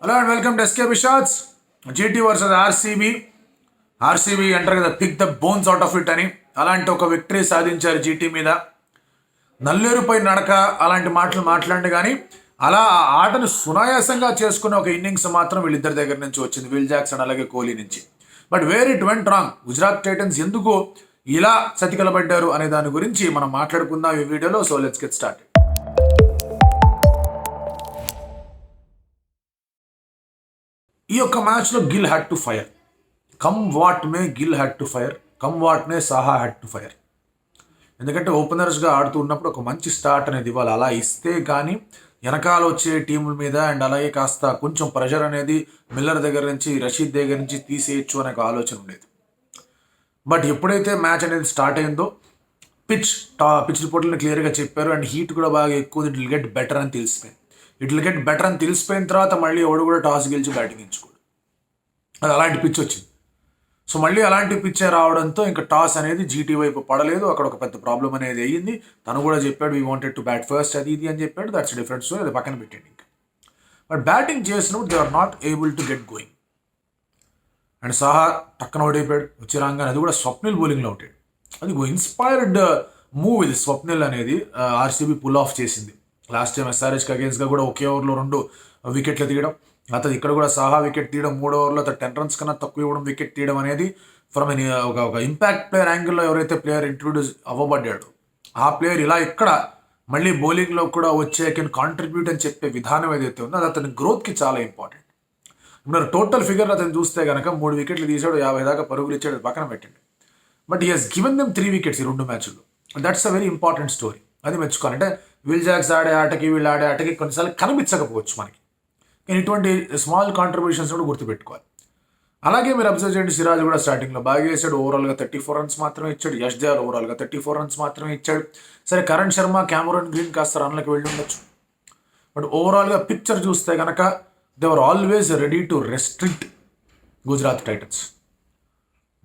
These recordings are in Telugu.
Hello and welcome to SKB shots. GT versus RCB. RCB అంటారు కదా, pick the bones out of it అని. అలాంటి ఒక విక్టరీ సాధించారు జీటీ మీద. నల్లేరుపై నడక అలాంటి మాటలు మాట్లాడి కానీ అలా ఆ ఆటను సునాయాసంగా చేసుకున్న ఒక ఇన్నింగ్స్ మాత్రం వీళ్ళిద్దరి దగ్గర నుంచి వచ్చింది, విల్ జాక్సన్ అలాగే కోహ్లీ నుంచి. But where it went wrong, Gujarat Titans ఎందుకు ఇలా సతికిలబడ్డారు అనే దాని గురించి మనం మాట్లాడుకుందాం ఈ వీడియోలో. So let's get start. ఈ యొక్క మ్యాచ్లో Gill had to fire. Come what may Gill had to fire, come what may Saha had to fire. ఎందుకంటే ఓపెనర్స్గా ఆడుతూ ఉన్నప్పుడు ఒక మంచి స్టార్ట్ అనేది ఇవ్వాలి. అలా ఇస్తే కానీ వెనకాల వచ్చే టీముల మీద అండ్ అలాగే కాస్త కొంచెం ప్రెషర్ అనేది మిల్లర్ దగ్గర నుంచి, రషీద్ దగ్గర నుంచి తీసేయచ్చు అనే ఒక ఆలోచన ఉండేది. బట్ ఎప్పుడైతే మ్యాచ్ అనేది స్టార్ట్ అయిందో పిచ్ రిపోర్ట్లను క్లియర్గా చెప్పారు. అండ్ హీట్ కూడా బాగా ఎక్కువ, ఇట్ విల్ గెట్ బెటర్ అని తెలిసిపోయింది. తెలిసిపోయిన తర్వాత మళ్ళీ ఎవడు కూడా టాస్ గెలిచి బ్యాటింగ్ ఎంచుకోడు. అది అలాంటి పిచ్ వచ్చింది. సో మళ్ళీ అలాంటి పిచ్చే రావడంతో ఇంకా టాస్ అనేది జీటీ వైపు పడలేదు. అక్కడ ఒక పెద్ద ప్రాబ్లం అనేది అయ్యింది. తను కూడా చెప్పాడు, we wanted to bat first, అది ఇది అని చెప్పాడు. దట్స్ డిఫరెంట్ స్టోరీ, అది పక్కన పెట్టండి. ఇంకా బట్ బ్యాటింగ్ చేసినప్పుడు they are not able to get going. And Saha టక్కన అవుట్ అయిపోయాడు వచ్చి రాగానే. అది కూడా స్వప్నిల్ బౌలింగ్లో అవుట్ అయ్యాడు. అది ఇన్స్పైర్డ్ మూవ్ ఇది. స్వప్నిల్ అనేది ఆర్సీబీ పుల్ ఆఫ్ చేసింది. లాస్ట్ టైం ఎస్ఆర్హెచ్కి అగేన్స్గా కూడా ఒకే ఓవర్లో 2 వికెట్లు తీయడం, అతను ఇక్కడ కూడా సాహా వికెట్ తీయడం, 3 ఓవర్లో అతను 10 runs కన్నా తక్కువ ఇవ్వడం, వికెట్ తీయడం అనేది ఫ్రమ్ ఒక ఇంపాక్ట్ ప్లేయర్ యాంగిల్లో ఎవరైతే ప్లేయర్ ఇంట్రొడ్యూస్ అవ్వబడ్డాడు ఆ ప్లేయర్ ఇలా ఇక్కడ మళ్ళీ బౌలింగ్లో కూడా వచ్చే కెన్ కాంట్రిబ్యూట్ అని చెప్పే విధానం ఏదైతే ఉందో అది అతని గ్రోత్కి చాలా ఇంపార్టెంట్. ఇప్పుడు టోటల్ ఫిగర్ అతను చూస్తే కనుక 3 వికెట్లు తీసాడు, 50 దాకా పరుగులు ఇచ్చాడు, పక్కన పెట్టండి. But he has given them 3 wickets ఈ 2 మ్యాచ్ల్లో. That's a very important story. అది మెచ్చుకోవాలి. అంటే విల్ జాక్స్ ఆడే ఆటకి వీళ్ళు ఆడే ఆటకి కొన్నిసార్లు కనిపించకపోవచ్చు మనకి, కానీ ఇటువంటి స్మాల్ కాంట్రిబ్యూషన్స్ కూడా గుర్తుపెట్టుకోవాలి. అలాగే మీరు అబ్జర్వ్ చేయండి, సిరాజ్ కూడా స్టార్టింగ్లో బాగా వేసాడు. ఓవరాల్గా 34 runs మాత్రమే ఇచ్చాడు. యష్ దయాల్ ఓవరాల్గా 34 runs మాత్రమే ఇచ్చాడు. సరే, కరణ్ శర్మ, క్యామరూన్ గ్రీన్ కాస్త రన్లకు వెళ్ళి ఉండొచ్చు. బట్ ఓవరాల్గా పిక్చర్ చూస్తే కనుక they were always ready to restrict Gujarat Titans.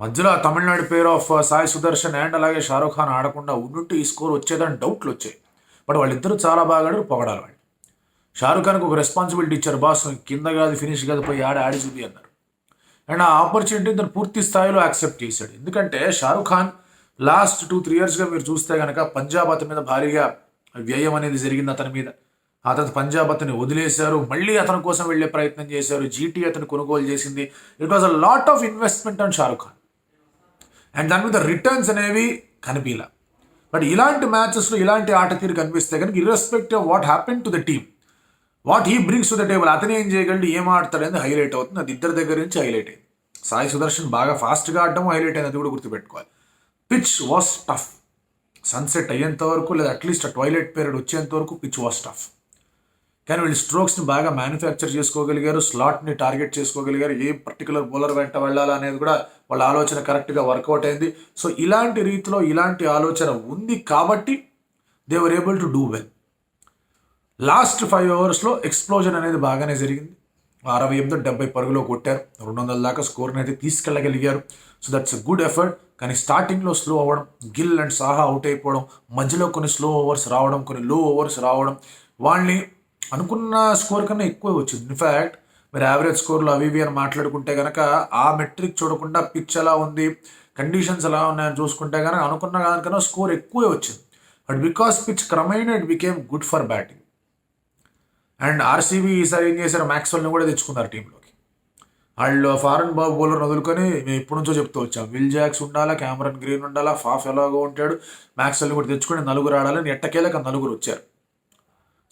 మధ్యలో Tamil Nadu pair of Sai Sudharsan and అలాగే షారూఖ్ ఖాన్ ఆడకుండా ఉండుంటే ఈ స్కోర్ వచ్చేదని డౌట్లు వచ్చాయి. బట్ వాళ్ళిద్దరూ చాలా బాగా ఆడారు, పొగడాలి వాళ్ళు. షారూఖ్ ఖాన్కి ఒక రెస్పాన్సిబిలిటీ ఇచ్చారు, బాస్ కింద కాదు ఫినిష్ కాదు పోయి ఆడి చూపి అన్నారు. అండ్ ఆ ఆపర్చునిటీ తను పూర్తి స్థాయిలో యాక్సెప్ట్ చేశాడు. ఎందుకంటే షారూఖ్ ఖాన్ లాస్ట్ 2-3 yearsగా మీరు చూస్తే కనుక పంజాబ్ అతని మీద భారీగా వ్యయం అనేది జరిగింది అతని మీద. అతను పంజాబ్ అతన్ని వదిలేశారు, మళ్ళీ అతని కోసం వెళ్ళే ప్రయత్నం చేశారు. జీటీ అతను కొనుగోలు చేసింది. It was a lot of investment on Shah Rukh Khan and దాని మీద రిటర్న్స్ అనేవి కనిపించలా. బట్ ఇలాంటి మ్యాచెస్లో ఇలాంటి ఆట తీరు కనిపిస్తే కనుక irrespective what happen to the team, what he brings to the table, అతను ఏం చేయగలడు, ఏం ఆడతాడు అనేది హైలైట్ అవుతుంది. అది ఇద్దరి దగ్గర నుంచి హైలైట్ అయింది. సాయి సుదర్శన్ బాగా ఫాస్ట్గా ఆడటం హైలైట్ అయింది, అది కూడా గుర్తుపెట్టుకోవాలి. Pitch was tough. సన్సెట్ అయ్యేంత వరకు లేదా అట్లీస్ట్ ట్వైలైట్ పీరియడ్ వచ్చేంత వరకు పిచ్ వాస్ టఫ్. కానీ వీళ్ళు స్ట్రోక్స్ని బాగా మ్యానుఫ్యాక్చర్ చేసుకోగలిగారు, స్లాట్ని టార్గెట్ చేసుకోగలిగారు. ఏ పర్టికులర్ బౌలర్ వెంట వెళ్ళాలా అనేది కూడా వాళ్ళ ఆలోచన కరెక్ట్గా వర్కౌట్ అయింది. సో ఇలాంటి రీతిలో ఇలాంటి ఆలోచన ఉంది కాబట్టి they were able to do well. Last 5 overs explosion అనేది బాగానే జరిగింది. 68-70 పరుగులో కొట్టారు. 200 దాకా స్కోర్ని అయితే తీసుకెళ్ళగలిగారు. So that's a good effort. కానీ స్టార్టింగ్లో స్లో అవ్వడం, గిల్ అండ్ సాహా అవుట్ అయిపోవడం, మధ్యలో కొన్ని స్లో ఓవర్స్ రావడం, కొన్ని లో ఓవర్స్ రావడం, వాళ్ళని అనుకున్న స్కోర్ కన్నా ఎక్కువ వచ్చింది. ఇన్ఫ్యాక్ట్ మీరు యావరేజ్ స్కోర్లు అవి ఇవి అని మాట్లాడుకుంటే కనుక ఆ మెట్రిక్ చూడకుండా పిచ్ ఎలా ఉంది, కండిషన్స్ ఎలా ఉన్నాయని చూసుకుంటే కనుక అనుకున్న దానికన్నా స్కోర్ ఎక్కువే వచ్చింది. బట్ బికాస్ పిచ్ క్రమేణా it became good for batting. And RCB ఈసారి ఏం చేశారు, మ్యాక్స్వెల్ని కూడా తెచ్చుకున్నారు టీంలోకి. వాళ్ళు ఫారెన్ బౌలర్ వదులుకొని మేము ఇప్పటి నుంచో చెప్తూ వచ్చాం, విల్ జాక్స్ ఉండాలా, క్యామరన్ గ్రీన్ ఉండాలా, ఫాఫ్ ఎలాగో ఉంటాడు, మ్యాక్స్వెల్ని కూడా తెచ్చుకొని 4 ఆడాలని ఎట్టకేలకు 4 వచ్చారు.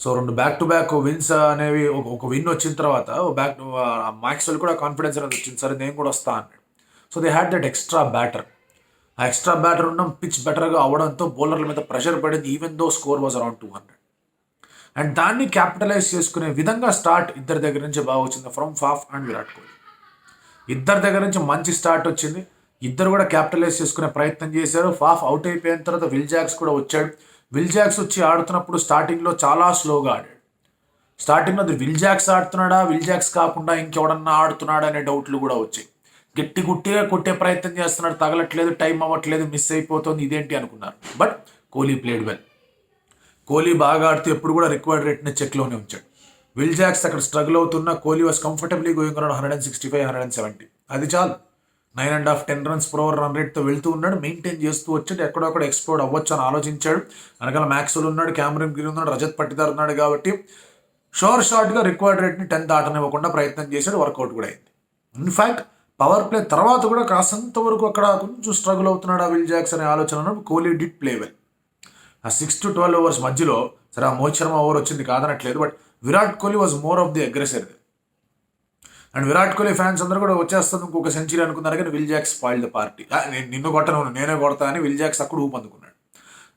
సో 2 back-to-back విన్స్ అనేవి ఒక విన్ వచ్చిన తర్వాత మ్యాక్స్వెల్ కూడా కాన్ఫిడెన్స్ అనేది వచ్చింది, సరే నేను కూడా వస్తా అన్నాడు. So they had that extra batter. ఆ ఎక్స్ట్రా బ్యాటర్ ఉండడం, పిచ్ బెటర్గా అవడంతో బౌలర్ల మీద ప్రెషర్ పడింది, even though score was around 200. And దాన్ని క్యాపిటలైజ్ చేసుకునే విధంగా స్టార్ట్ ఇద్దరి దగ్గర నుంచి బాగా వచ్చింది, from Faf and Virat Kohli. ఇద్దరి దగ్గర నుంచి మంచి స్టార్ట్ వచ్చింది. ఇద్దరు కూడా క్యాపిటలైజ్ చేసుకునే ప్రయత్నం చేశారు. ఫాఫ్ అవుట్ అయిపోయిన తర్వాత విల్ జాక్స్ కూడా వచ్చాడు. విల్ జాక్స్ వచ్చి ఆడుతున్నప్పుడు స్టార్టింగ్లో చాలా స్లోగా ఆడాడు. స్టార్టింగ్లో అది విల్ జాక్స్ ఆడుతున్నాడా, విల్ జాక్స్ కాకుండా ఇంకెవడన్నా ఆడుతున్నాడా అనే డౌట్లు కూడా వచ్చాయి. గట్టిగా కొట్టే ప్రయత్నం చేస్తున్నాడు, తగలట్లేదు, టైం అవ్వట్లేదు, మిస్ అయిపోతుంది, ఇదేంటి అనుకున్నారు. But Kohli played well. Kohli బాగా ఆడుతూ ఎప్పుడు కూడా రిక్వైర్డ్ రేట్ని చెక్లోనే ఉంచాడు. విల్ జాక్స్ అక్కడ స్ట్రగుల్ అవుతున్న Kohli was comfortably going around 165, 170. అది చాలు. 9.5, 10 runs per over రన్ రేట్తో వెళ్తూ ఉన్నాడు, మెయింటైన్ చేస్తూ వచ్చాడు. ఎక్కడొక్కడ ఎక్స్ప్లోర్ అవ్వచ్చు అని ఆలోచించాడు. వెనకాల మ్యాక్స్వెల్ ఉన్నాడు, క్యామరన్ గ్రీన్ ఉన్నాడు, రజత్ పట్టిదార్ ఉన్నాడు కాబట్టి షార్ట్గా రిక్వైర్డ్ రేట్ని 10 దాటనివ్వకుండా ప్రయత్నం చేశాడు. వర్కౌట్ కూడా అయింది. ఇన్ఫ్యాక్ట్ పవర్ ప్లే తర్వాత కూడా కాసంత వరకు అక్కడ కొంచెం స్ట్రగుల్ అవుతున్నాడు ఆ విల్ జాక్స్ అనే ఆలోచన. Kohli did play well. ఆ 6 to 12 overs మధ్యలో సరే ఆ మోహిత్ శర్మ ఓవర్ వచ్చింది కాదనట్లేదు, but Virat Kohli was more of the aggressor. And Virat Kohli fans అందరూ కూడా వచ్చేస్తుంది ఇంకొక సెంచరీ అనుకున్నారు, కానీ Will Jacks spoil the party. నేను నిన్ను కొట్టను, నేనే కొడతా అని విల్ జాక్స్ అక్కడ ఊపందుకున్నాడు.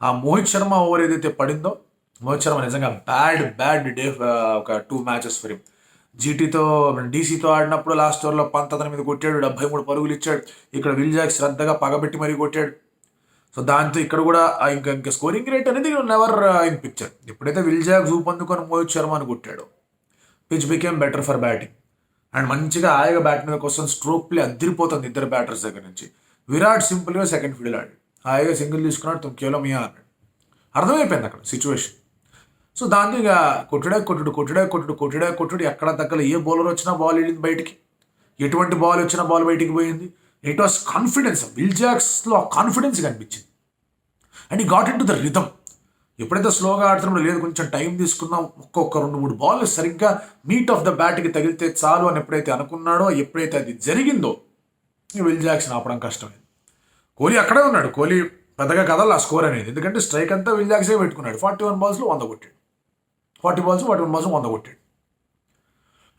ఆ మోహిత్ శర్మ ఓవర్ ఏదైతే పడిందో, మోహిత్ శర్మ నిజంగా బ్యాడ్ డే ఒక 2 matches ఫర్ హిమ్. జీటీతో డీసీతో ఆడినప్పుడు లాస్ట్ ఓవర్లో పంత్ అతని మీద కొట్టాడు, 73 పరుగులు ఇచ్చాడు. ఇక్కడ విల్ జాక్స్ శ్రద్ధగా పగబెట్టి మరీ కొట్టాడు. సో దాంతో ఇక్కడ కూడా ఇంకా స్కోరింగ్ రేట్ అనేది నెవర్ ఇన్ పిక్చర్. ఎప్పుడైతే విల్ జాక్స్ ఊపందుకొని మోహిత్ శర్మని కొట్టాడో pitch became better for batting. And మంచిగా హాయిగా బ్యాట్ మీద కోసం స్ట్రోక్ ప్లే అద్దరిపోతుంది ఇద్దరు బ్యాటర్స్ దగ్గర నుంచి. విరాట్ సింపుల్గా సెకండ్ ఫీల్డ్ ఆడి హాయిగా సింగిల్ తీసుకున్నాడు, తుమ్ కేవలం మియా అన్నాడు. అర్థమైపోయింది అక్కడ సిచ్యువేషన్. సో దాంతో ఇక కొట్టుడే ఎక్కడ తగ్గల. ఏ బౌలర్ వచ్చినా బాల్ వెళ్ళింది బయటికి, ఎటువంటి బాల్ వచ్చినా బాల్ బయటికి పోయింది. It was confidence. విల్ జాక్స్లో కాన్ఫిడెన్స్ కనిపించింది. And he got into the rhythm. ఎప్పుడైతే స్లోగా ఆడుతున్నప్పుడు లేదు కొంచెం టైం తీసుకుందాం, ఒక్కొక్క 2-3 బాల్ సరిగ్గా మీట్ ఆఫ్ ద బ్యాట్కి తగిలితే చాలు అని ఎప్పుడైతే అనుకున్నాడో, ఎప్పుడైతే అది జరిగిందో విల్ జాక్స్ని ఆపడం కష్టమైంది. కోహ్లీ అక్కడే ఉన్నాడు. కోహ్లీ పెద్దగా కదల ఆ స్కోర్ అనేది, ఎందుకంటే స్ట్రైక్ అంతా విల్ జాక్సే పెట్టుకున్నాడు. 41 balls 100 కొట్టాడు. 40 balls 100 కొట్టాడు.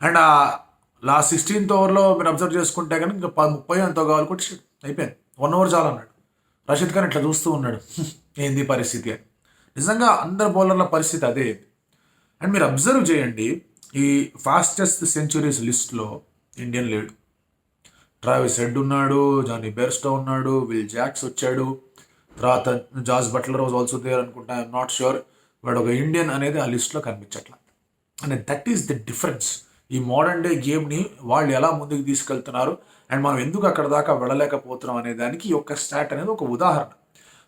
అండ్ ఆ లాస్ట్ 16th ఓవర్లో మీరు అబ్జర్వ్ చేసుకుంటే కనుక ఇంకా 30 ఎంతో కావాలి కొట్టేసాడు. అయిపోయింది, 1 over చాలు అన్నాడు. రషీద్ ఖాన్ ఇట్లా చూస్తూ ఉన్నాడు, ఏంది పరిస్థితి అని. నిజంగా అందరు బౌలర్ల పరిస్థితి అదే. అండ్ మీరు అబ్జర్వ్ చేయండి, ఈ ఫాస్టెస్ట్ సెంచురీస్ లిస్ట్లో ఇండియన్ లేడు. ట్రావిస్ హెడ్ ఉన్నాడు, జానీ బెయిర్స్టో ఉన్నాడు, విల్ జాక్స్ వచ్చాడు, తర్వాత Jos Buttler was also there అనుకుంటా, ఐఎమ్ నాట్ ష్యూర్. వాడు ఒక ఇండియన్ అనేది ఆ లిస్ట్లో కనిపించట్లా. And that is the difference. ఈ మోడర్న్ డే గేమ్ని వాళ్ళు ఎలా ముందుకు తీసుకెళ్తున్నారు అండ్ మనం ఎందుకు అక్కడ దాకా వెళ్ళలేకపోతున్నాం అనే దానికి ఈ యొక్క స్టాట్ అనేది ఒక ఉదాహరణ.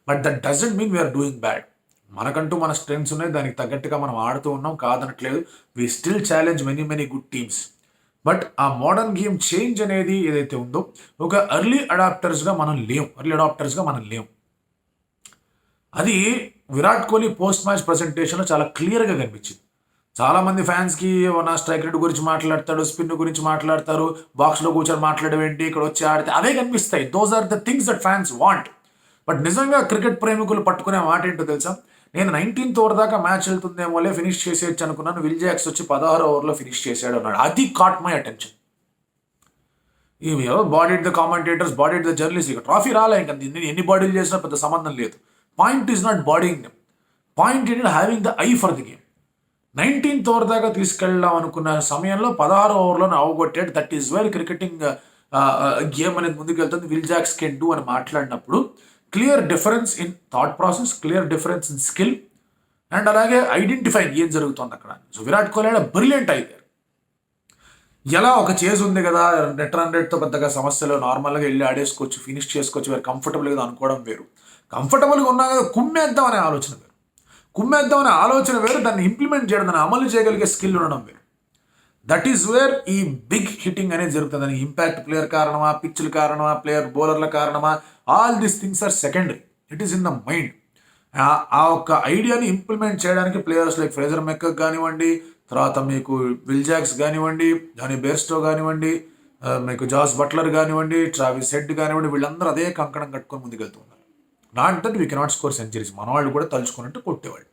But that doesn't mean we are doing bad. మనకంటూ మన స్ట్రెంగ్స్ ఉన్నాయి, దానికి తగ్గట్టుగా మనం ఆడుతూ ఉన్నాం కాదనట్లేదు. We still challenge many good teams. But ఆ మోడర్న్ గేమ్ చేంజ్ అనేది ఏదైతే ఉందో, ఒక ఎర్లీ అడాప్టర్స్గా మనం లేం. అది విరాట్ కోహ్లీ పోస్ట్ మ్యాచ్ ప్రజెంటేషన్లో చాలా క్లియర్గా కనిపించింది. చాలామంది ఫ్యాన్స్కి నా స్ట్రైక్ రేట్ గురించి మాట్లాడతాడు, స్పిన్ గురించి మాట్లాడతారు, బాక్స్లో కూర్చొని మాట్లాడడం ఏంటి, ఇక్కడ వచ్చి ఆడితే అవే కనిపిస్తాయి. Those are the things that fans want. But నిజంగా క్రికెట్ ప్రేమికులు పట్టుకునే మాట ఏంటో తెలుసా, నేను 19th ఓవర్ దాకా మ్యాచ్ వెళ్తుందేమోలే, ఫినిష్ చేసేయచ్చు అనుకున్నాను, విల్ జాక్స్ వచ్చి 16వ ఓవర్లో ఫినిష్ చేశాడు అన్నాడు. అది కాట్ మై అటెన్షన్. ఇవి bodied the commentators, bodied the journalist. ఇక ట్రాఫీ రాలే, ఇంకా ఎన్ని బాడీలు చేసినా పెద్ద సంబంధం లేదు. Point is not bodying them, point is having the eye for the game. 19th over దాకా తీసుకెళ్దాం అనుకున్న సమయంలో 16వ ఓవర్లోనే అవగొట్టాడు. That is well cricketing game అనేది ముందుకు వెళ్తుంది. విల్ జాక్స్ కెన్ డూ అని మాట్లాడినప్పుడు clear difference in thought process, clear difference in skill, and అలాగే ఐడెంటిఫై ఏం జరుగుతుంది అక్కడ. సో విరాట్ కోహ్లీ బ్రిలియంట్ అయితే ఎలా ఒక చేజ్ ఉంది కదా, నెట్ రన్ రేట్తో పెద్దగా సమస్యలు, నార్మల్గా వెళ్ళి ఆడేసుకోవచ్చు, ఫినిష్ చేసుకోవచ్చు, వేరు కంఫర్టబుల్గా అనుకోవడం వేరు. కంఫర్టబుల్గా ఉన్నా కదా కుమ్మేద్దాం అనే ఆలోచన వేరు, దాన్ని ఇంప్లిమెంట్ చేయడం, దాన్ని అమలు చేయగలిగే స్కిల్ ఉండడం వేరు. దట్ ఈస్ వేర్ ఈ బిగ్ హిట్టింగ్ అనేది జరుగుతుంది. దానికి ఇంపాక్ట్ ప్లేయర్ కారణమా, పిచ్ల కారణమా, బౌలర్ల కారణమా, all these things are secondary. It is in the mind. ఆ ఒక్క ఐడియాని ఇంప్లిమెంట్ చేయడానికి ప్లేయర్స్ లైక్ ఫ్రేజర్ మెక్కక్ కానివ్వండి, తర్వాత మీకు విల్ జాక్స్ కానివ్వండి, జానీ బెయిర్స్టో కానివ్వండి, మీకు జాస్ బట్లర్ కానివ్వండి, ట్రావిస్ హెడ్ కానివ్వండి, వీళ్ళందరూ అదే కంకణం కట్టుకొని ముందుకెళ్తున్నారు. Not that we cannot score centuries. మన వాళ్ళు కూడా తలుచుకున్నట్టు కొట్టేవాళ్ళు,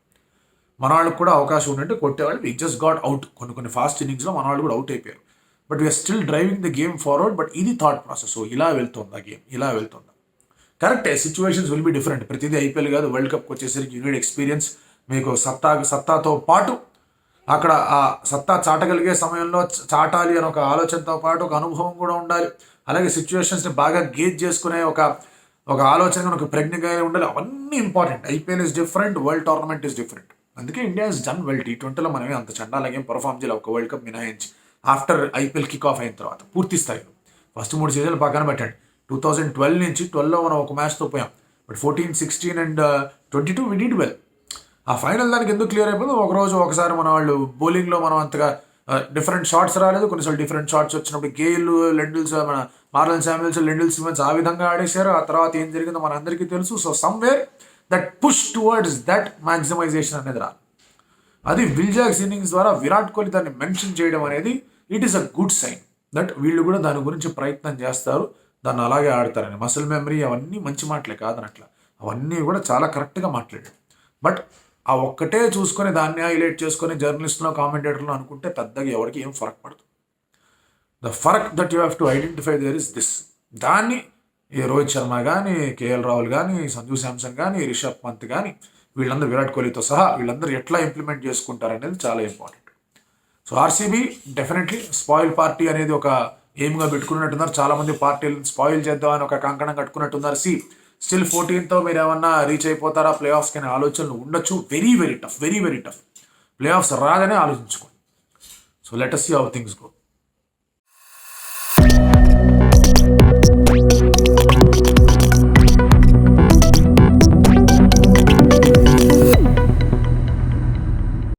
మన వాళ్ళకి కూడా అవకాశం ఉన్నట్టు కొట్టేవాళ్ళు. We just got out. కొన్ని ఫాస్ట్ ఇన్నింగ్స్లో మన వాళ్ళు కూడా అవుట్ అయిపోయారు. But we're still driving the game forward. But ఇది థాట్ ప్రాసెస్. ఇలా వెళ్తుంది ఆ గేమ్, ఇలా వెళ్తుంది. కరెక్టే, సిచ్యువేషన్స్ విల్ బి డిఫరెంట్. ప్రతిదీ ఐపీఎల్ కాదు. వరల్డ్ కప్కి వచ్చేసరికి యూనిట్ ఎక్స్పీరియన్స్, మీకు సత్తాతో పాటు అక్కడ ఆ సత్తా చాటగలిగే సమయంలో చాటాలి అని ఒక ఆలోచనతో పాటు ఒక అనుభవం కూడా ఉండాలి. అలాగే సిచ్యువేషన్స్ని బాగా గేజ్ చేసుకునే ఒక ఆలోచన, ఒక ప్రజ్ఞగా ఉండాలి. అవన్నీ important. IPL is different, world tournament is different. అందుకే ఇండియా ఇస్ డన్ వెల్. T20లో మనమే అంత చండాలగేం పర్ఫామ్ చేయాలి ఒక వరల్డ్ కప్ మినహాయించి. ఆఫ్టర్ ఐపీఎల్ కిక్ ఆఫ్ అయిన తర్వాత పూర్తి స్థాయిలో ఫస్ట్ 3 సీజన్లు పక్కన పెట్టండి. 2012 నుంచి 12లో మనం ఒక మ్యాచ్తో పోయాం. But 14, 16 and 22 we did well. ఆ ఫైనల్ దానికి ఎందుకు క్లియర్ అయిపోయిందో, ఒకరోజు ఒకసారి మన వాళ్ళు బౌలింగ్లో మనం అంతగా డిఫరెంట్ షాట్స్ రాలేదు, కొన్నిసార్లు డిఫరెంట్ షాట్స్ వచ్చినప్పుడు గేల్, లెండిల్స్, మన మార్లన్ శామ్యుల్స్, లెండిల్ సిమన్స్ ఆ విధంగా ఆడేశారు. ఆ తర్వాత ఏం జరిగిందో మన అందరికీ తెలుసు. So somewhere that push towards that maximisation అనేది రాదు. అది విల్ జాక్స్ ఇన్నింగ్స్ ద్వారా విరాట్ కోహ్లీ దాన్ని మెన్షన్ చేయడం అనేది it is a good sign that వీళ్ళు కూడా దాని గురించి ప్రయత్నం చేస్తారు, దాన్ని అలాగే ఆడతారని. మసిల్ మెమరీ అవన్నీ మంచి మాటలే కాదనట్లా, అవన్నీ కూడా చాలా కరెక్ట్గా మాట్లాడాడు. బట్ ఆ ఒక్కటే చూసుకొని దాన్ని హైలైట్ చేసుకొని జర్నలిస్టులో, కామెంటేటర్లో అనుకుంటే పెద్దగా ఎవరికి ఏం ఫరక్ పడదు. ద ఫరక్ that you have to identify there is this. దాన్ని ఈ రోహిత్ శర్మ కానీ, కేఎల్ రాహుల్ కానీ, సంజు శాంసన్ కానీ, రిషబ్ పంత్ కానీ, వీళ్ళందరూ విరాట్ కోహ్లీతో సహా వీళ్ళందరూ ఎట్లా ఇంప్లిమెంట్ చేసుకుంటారనేది చాలా important. So RCB definitely spoil party అనేది ఒక ఎయిమ్గా పెట్టుకున్నట్టున్నారు. చాలామంది పార్టీలను స్పాయిల్ చేద్దామని ఒక కంకణం కట్టుకున్నట్టున్నారు. స్టిల్ 14తో మీరు ఏమన్నా రీచ్ అయిపోతారా ప్లే ఆఫ్స్కి అనే ఆలోచనలు ఉండొచ్చు. Very very tough, very very tough. Play offs రాగానే ఆలోచించుకోండి. So let us see how things go.